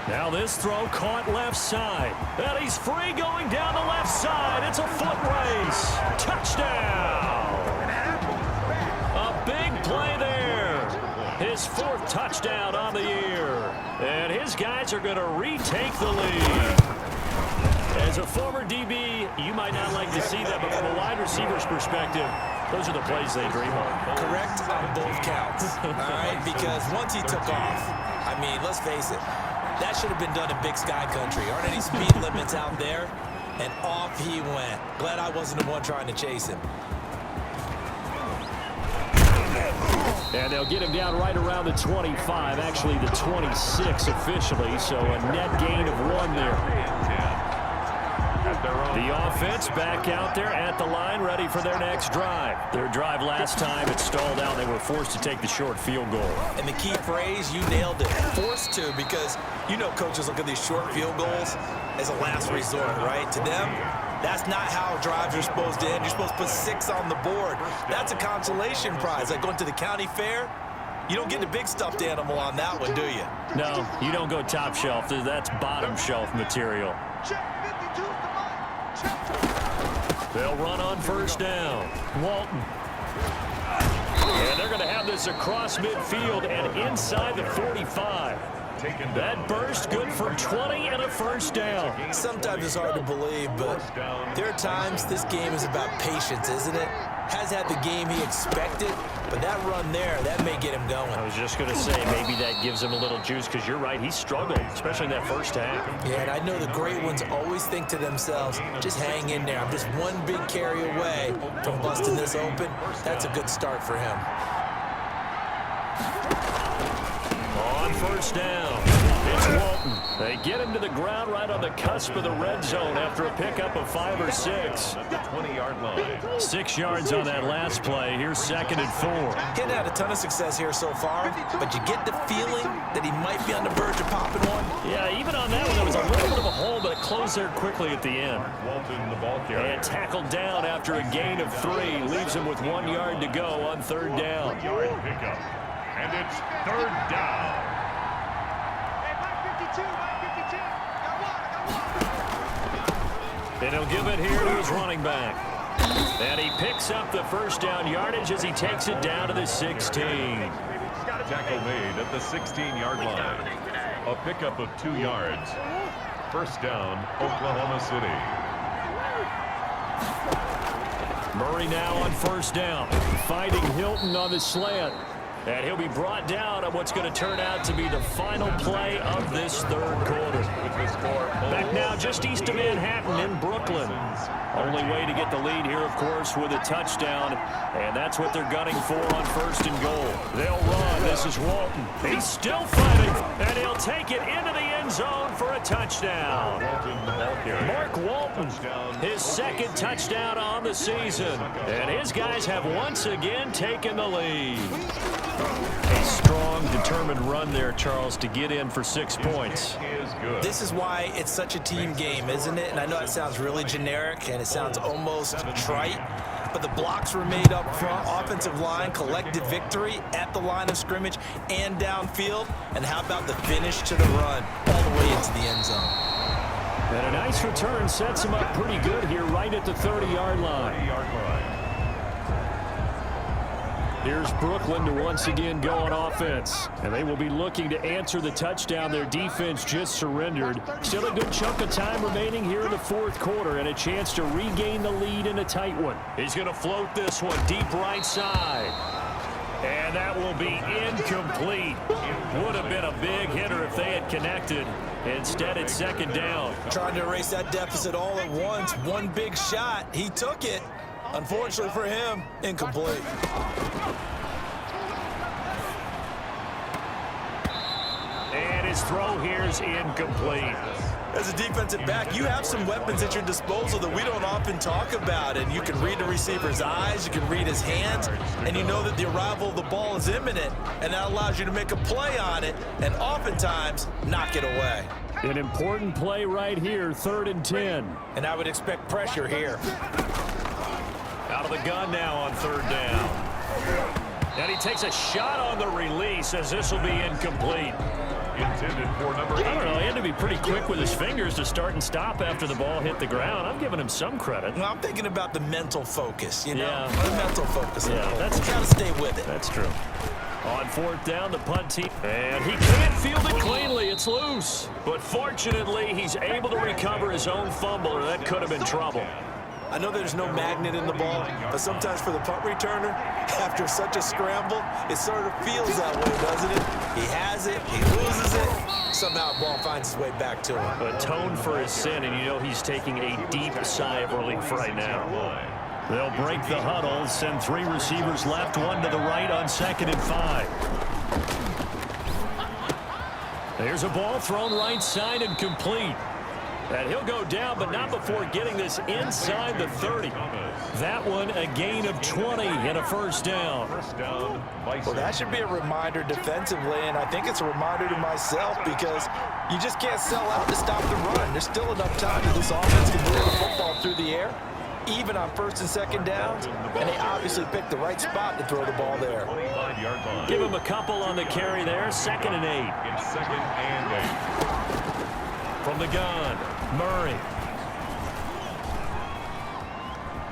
Now this throw caught left side. And he's free going down the left side. It's a foot race. Touchdown. A big play there. His 4th touchdown on the year. And his guys are going to retake the lead. As a former DB, you might not like to see that, but from a wide receiver's perspective, those are the plays they dream of. Correct on both counts. All right, because once he took off, I mean, let's face it, that should have been done in Big Sky Country. Aren't any speed limits out there? And off he went. Glad I wasn't the one trying to chase him. And they'll get him down right around the 25, actually the 26 officially, so a net gain of 1 there. The offense back out there at the line, ready for their next drive. Their drive last time, it stalled out. They were forced to take the short field goal. And the key phrase, you nailed it, forced to, because you know coaches look at these short field goals as a last resort, right? To them, that's not how drives are supposed to end. You're supposed to put 6 on the board. That's a consolation prize. Like going to the county fair, you don't get the big stuffed animal on that one, do you? No, you don't go top shelf. That's bottom shelf material. They'll run on first down. Walton. And they're going to have this across midfield and inside the 45. That burst good for 20 and a first down. Sometimes it's hard to believe, but there are times this game is about patience, isn't it? Has had the game he expected, but that run there, that may get him going. I was just going to say, maybe that gives him a little juice, because you're right, he struggled, especially in that first half. Yeah, and I know the great ones always think to themselves, just hang in there. I'm just one big carry away from busting this open. That's a good start for him. On first down, it's Walton. They get him to the ground right on the cusp of the red zone after a pickup of 5 or 6. The 20-yard line. 6 yards on that last play. Here's 2nd and 4. Hadn't had a ton of success here so far, but you get the feeling that he might be on the verge of popping one. Yeah, even on that one, there was a little bit of a hole, but it closed there quickly at the end. Walton, the ball carrier. And tackled down after a gain of 3. Leaves him with 1 yard to go on 3rd down. 1-yard pickup. And it's 3rd down. And he'll give it here to his running back. And he picks up the first down yardage as he takes it down to the 16. Tackle made at the 16-yard line. A pickup of 2 yards. First down, Oklahoma City. Murray now on first down, finding Hilton on the slant. And he'll be brought down on what's going to turn out to be the final play of this 3rd quarter. Back now just east of Manhattan in Brooklyn. Only way to get the lead here, of course, with a touchdown. And that's what they're gunning for on 1st and goal. They'll run. This is Walton. He's still fighting, and he'll take it into the end zone for a touchdown. Mark Walton, his 2nd touchdown on the season. And his guys have once again taken the lead. A strong, determined run there, Charles, to get in for 6 points. This is why it's such a team game, isn't it? And I know it sounds really generic and it sounds almost trite, but the blocks were made up front. Offensive line collected victory at the line of scrimmage and downfield. And how about the finish to the run all the way into the end zone? And a nice return sets him up pretty good here right at the 30-yard line. Here's Brooklyn to once again go on offense. And they will be looking to answer the touchdown their defense just surrendered. Still a good chunk of time remaining here in the 4th quarter and a chance to regain the lead in a tight one. He's going to float this one deep right side. And that will be incomplete. Would have been a big hitter if they had connected. Instead, it's 2nd down. Trying to erase that deficit all at once. One big shot. He took it. Unfortunately for him, incomplete. And his throw here is incomplete. As a defensive back, you have some weapons at your disposal that we don't often talk about. And you can read the receiver's eyes, you can read his hands, and you know that the arrival of the ball is imminent. And that allows you to make a play on it and oftentimes knock it away. An important play right here, 3rd and 10. And I would expect pressure here. Out of the gun now on 3rd down. And he takes a shot on the release as this will be incomplete. intended for number 8. I don't know. He had to be pretty quick with his fingers to start and stop after the ball hit the ground. I'm giving him some credit. Well, I'm thinking about the mental focus, you know? Yeah. The mental focus. Yeah, that's got to stay with it. That's true. On fourth down, the punt team. And he can't field it cleanly. It's loose. But fortunately, he's able to recover his own fumble, or that could have been trouble. I know there's no magnet in the ball, but sometimes for the punt returner, after such a scramble, it sort of feels that way, doesn't it? He has it, he loses it, somehow the ball finds its way back to him. Atone for his sin, and you know he's taking a deep sigh of relief right now. They'll break the huddle, send 3 receivers left, 1 to the right on 2nd and 5. There's a ball thrown right side and complete. And he'll go down, but not before getting this inside the 30. That one a gain of 20 and a first down. Well, that should be a reminder defensively, and I think it's a reminder to myself because you just can't sell out to stop the run. There's still enough time that this offense can move the football through the air, even on 1st and 2nd downs, and they obviously picked the right spot to throw the ball there. Give him a couple on the carry there, 2nd and 8. It's 2nd and 8. From the gun, Murray.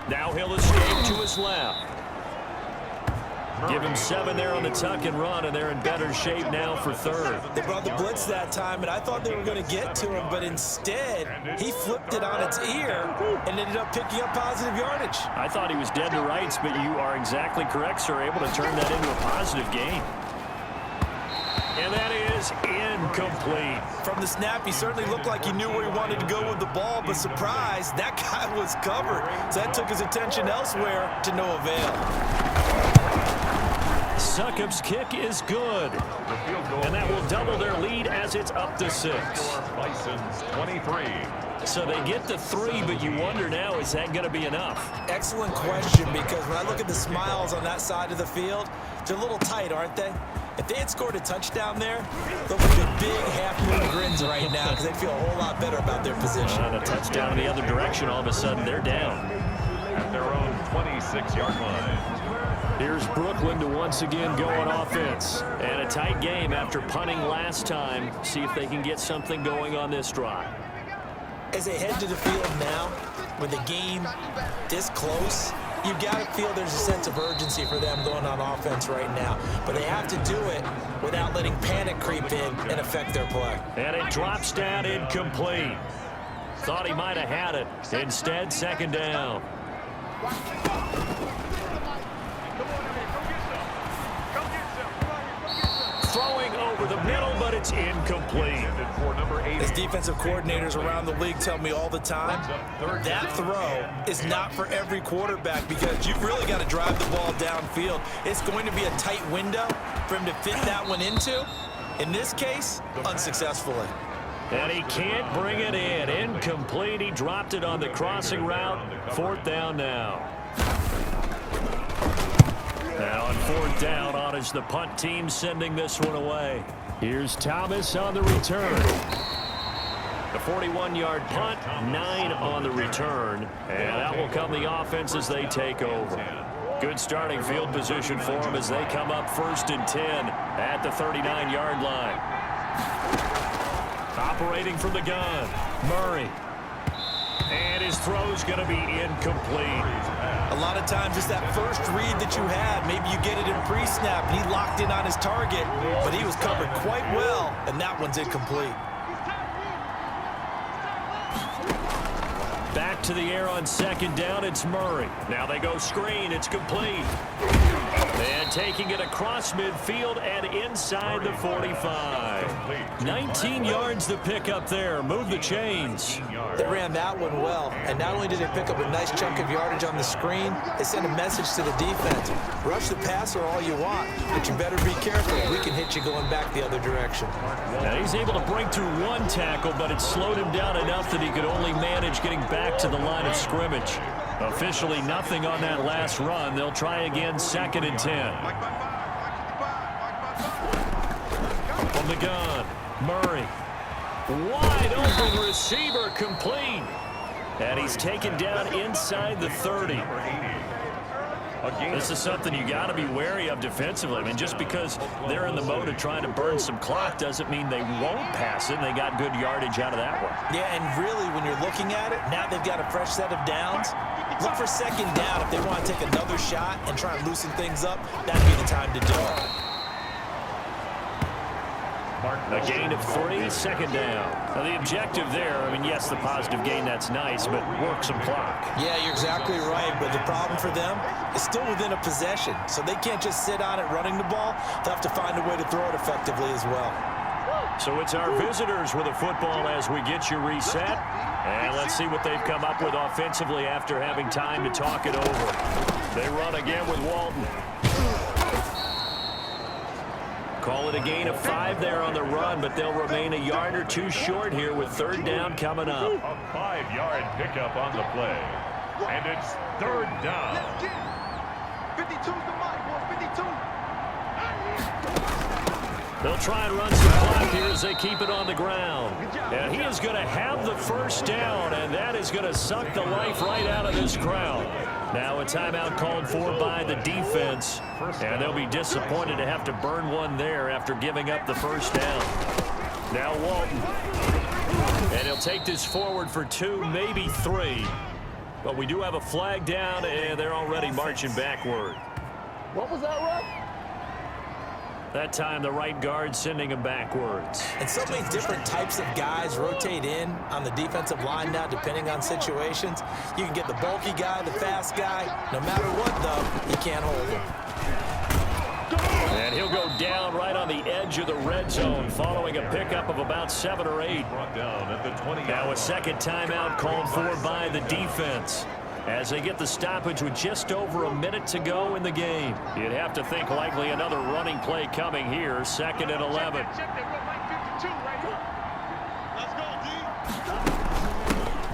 Now he'll escape to his left. Give him 7 there on the tuck and run, and they're in better shape now for 3rd. They brought the blitz that time, and I thought they were going to get to him, but instead, he flipped it on its ear and ended up picking up positive yardage. I thought he was dead to rights, but you are exactly correct, sir, able to turn that into a positive gain. And that is incomplete. From the snap, he certainly looked like he knew where he wanted to go with the ball, but surprise, that guy was covered. So that took his attention elsewhere to no avail. Succop's kick is good. And that will double their lead as it's up to 6. Bisons 23. So they get to 3, but you wonder now, is that going to be enough? Excellent question, because when I look at the smiles on that side of the field, they're a little tight, aren't they? If they had scored a touchdown there, they'll be big half-moon grins right now because they feel a whole lot better about their position. And a touchdown in the other direction, all of a sudden they're down. At their own 26-yard line. Here's Brooklyn to once again go on offense. And a tight game after punting last time. See if they can get something going on this drive. As they head to the field now, with the game this close, you've got to feel there's a sense of urgency for them going on offense right now. But they have to do it without letting panic creep in and affect their play. And it drops down incomplete. Thought he might have had it. Instead, 2nd down. Throwing over the middle, but it's incomplete. As defensive coordinators around the league tell me all the time, that throw is not for every quarterback because you've really got to drive the ball downfield. It's going to be a tight window for him to fit that one into. In this case, unsuccessfully. And he can't bring it in. Incomplete. He dropped it on the crossing route. 4th down now. Now on 4th down, on is the punt team sending this one away. Here's Thomas on the return. The 41-yard punt, 9 on the return. And that will come the offense as they take over. Good starting field position for them as they come up 1st and 10 at the 39-yard line. Operating from the gun, Murray. And his throw's going to be incomplete. A lot of times it's that first read that you had. Maybe you get it in pre-snap, and he locked in on his target, but he was covered quite well, and that one's incomplete. Back to the air on 2nd down, it's Murray. Now they go screen, it's complete. And taking it across midfield and inside the 45. 19 yards to pick up there. Move the chains. They ran that one well, and not only did they pick up a nice chunk of yardage on the screen, they sent a message to the defense. Rush the passer all you want, but you better be careful. We can hit you going back the other direction. Now he's able to break through 1 tackle, but it slowed him down enough that he could only manage getting back to the line of scrimmage. Officially nothing on that last run. They'll try again 2nd and 10. From the gun, Murray. Wide open receiver, complete. And he's taken down inside the 30. This is something you got to be wary of defensively. I mean, just because they're in the mode of trying to burn some clock doesn't mean they won't pass it. They got good yardage out of that one. Yeah, and really, when you're looking at it, now they've got a fresh set of downs. Look for second down if they want to take another shot and try and loosen things up. That'd be the time to do it. A gain of 3, second down. Now, the objective there, I mean, yes, the positive gain, that's nice, but work some clock. Yeah, you're exactly right, but the problem for them is still within a possession, so they can't just sit on it running the ball. They'll have to find a way to throw it effectively as well. So it's our visitors with a football as we get you reset. And let's see what they've come up with offensively after having time to talk it over. They run again with Walton. Call it a gain of 5 there on the run, but they'll remain a yard or 2 short here with third down coming up. A 5-yard pickup on the play. And it's third down. 52's the mic, boy, 52. They'll try and run some clock here as they keep it on the ground. And he is going to have the first down, and that is going to suck the life right out of this crowd. Now a timeout called for by the defense, and they'll be disappointed to have to burn one there after giving up the first down. Now Walton. And he'll take this forward for 2, maybe 3. But we do have a flag down, and they're already marching backward. What was that, Russ? That time, the right guard sending him backwards. And so many different types of guys rotate in on the defensive line now, depending on situations. You can get the bulky guy, the fast guy. No matter what, though, you can't hold him. And he'll go down right on the edge of the red zone, following a pickup of about 7 or 8. Brought down at the 20. Now a second timeout called for by the defense, as they get the stoppage with just over a minute to go in the game. You'd have to think likely another running play coming here, 2nd and 11.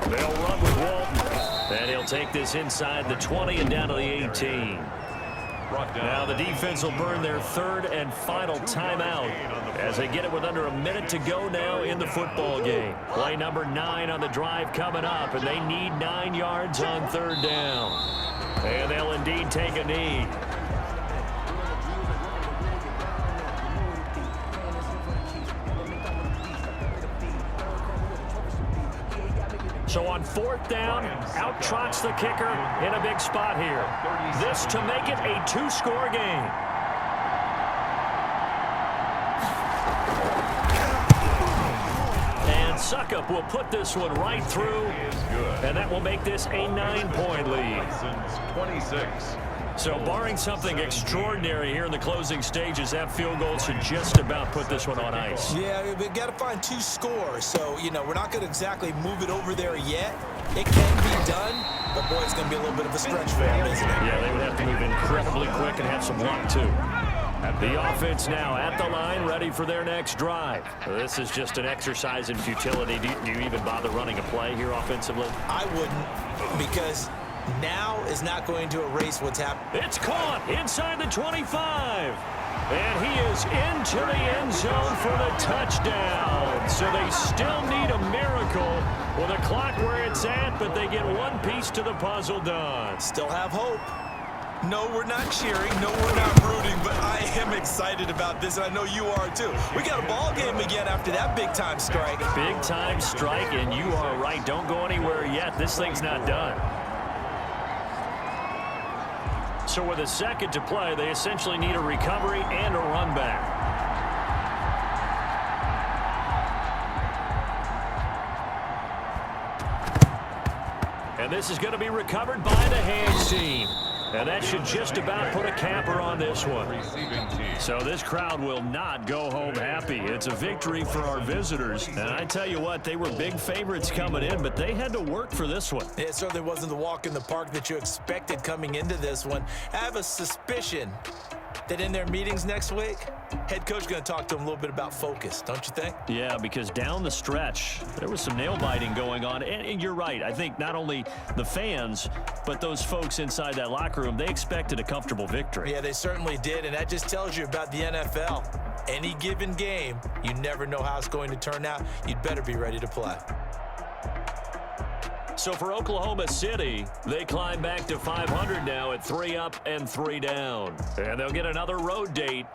They'll run with Walton, and he'll take this inside the 20 and down to the 18. Now the defense will burn their 3rd and final timeout as they get it with under a minute to go now in the football game. Play number 9 on the drive coming up, and they need 9 yards on 3rd down. And they'll indeed take a knee. So on 4th down, out trots the kicker in a big spot here. This to make it a 2-score game. And Suckup will put this one right through, and that will make this a 9-point lead. Bisons 26. So barring something extraordinary here in the closing stages, that field goal should just about put this one on ice. Yeah, we've got to find 2 scores. So, you know, we're not going to exactly move it over there yet. It can be done, but, boy, it's going to be a little bit of a stretch for them, isn't it? Yeah, they would have to move incredibly quick and have some luck, too. The offense now at the line, ready for their next drive. This is just an exercise in futility. Do you even bother running a play here offensively? I wouldn't, because now is not going to erase what's happened. It's caught inside the 25. And he is into the end zone for the touchdown. So they still need a miracle with a clock where it's at, but they get one piece to the puzzle done. Still have hope. No, we're not cheering. No, we're not rooting, but I am excited about this, and I know you are too. We got a ball game again after that big-time strike. Big-time strike, and you are right. Don't go anywhere yet. This thing's not done. So with a second to play, they essentially need a recovery and a run back. And this is going to be recovered by the hands team. And that should just about put a capper on this one. So this crowd will not go home happy. It's a victory for our visitors. And I tell you what, they were big favorites coming in, but they had to work for this one. It certainly wasn't the walk in the park that you expected coming into this one. I have a suspicion that in their meetings next week, head coach is going to talk to them a little bit about focus, don't you think? Yeah, because down the stretch, there was some nail-biting going on. And you're right. I think not only the fans, but those folks inside that locker room, they expected a comfortable victory. Yeah, they certainly did, and that just tells you about the NFL. Any given game, you never know how it's going to turn out. You'd better be ready to play. So for Oklahoma City, they climb back to 500 now at 3 up and 3 down. And they'll get another road date